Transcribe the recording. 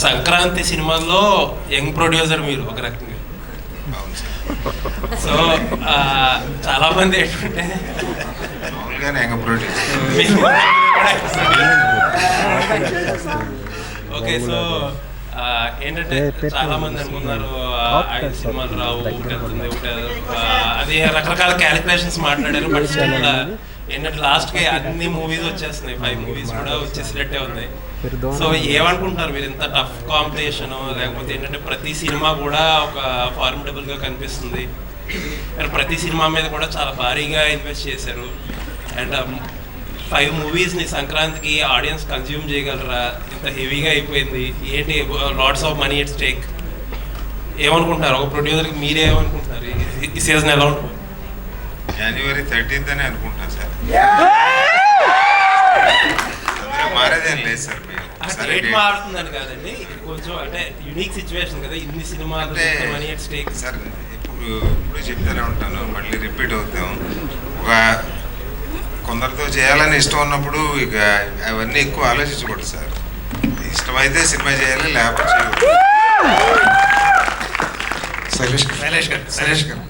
సంక్రాంతి సినిమాల్లో young producer మీరు ఒక రకంగా. సో చాలా మంది ఏంటంటే ఓకే, సో ఏంటంటే చాలా మంది అనుకున్నారు 5 సినిమాలు రావు, అది రకరకాల క్యాలిక్యులేషన్స్ మాట్లాడారు. బట్ స్టిల్ ఏంటంటే లాస్ట్కి అన్ని మూవీస్ వచ్చేస్తున్నాయి, 5 మూవీస్ కూడా వచ్చేసినట్టే ఉన్నాయి. సో ఏమనుకుంటున్నారు మీరు? ఇంత టఫ్ కాంపిటీషన్, లేకపోతే ఏంటంటే ప్రతి సినిమా కూడా ఒక ఫార్మిడబుల్గా కనిపిస్తుంది, ప్రతి సినిమా మీద కూడా చాలా భారీగా ఇన్వెస్ట్ చేశారు. అండ్ 5 మూవీస్ని సంక్రాంతికి ఆడియన్స్ కన్జ్యూమ్ చేయగలరా? ఇంత హెవీగా అయిపోయింది ఏంటి, lots of money at stake. ఏమనుకుంటున్నారు ఒక ప్రొడ్యూసర్కి? మీరేమనుకుంటున్నారు ఈ సీజన్ ఎలా ఉంటుంది? January 13th అని అనుకుంటున్నాను సార్. మారేదేం లేదు సార్. డేట్ మారుతుందని కాదండి, కొంచెం అంటే యూనిక్ సిచ్యువేషన్ కదా, ఇన్ని సినిమాలు మనీ ఎట్ స్టేక్ సార్. ఇప్పుడు చెప్తూనే ఉంటాను, మళ్ళీ రిపీట్ అవుతాం. ఒక కొందరితో చేయాలని ఇష్టం ఉన్నప్పుడు ఇక అవన్నీ ఎక్కువ ఆలోచించకూడదు సార్. ఇష్టమైతే సినిమా చేయాలి, లేకపోతే చేయకూడదు. శైలేష్ గారు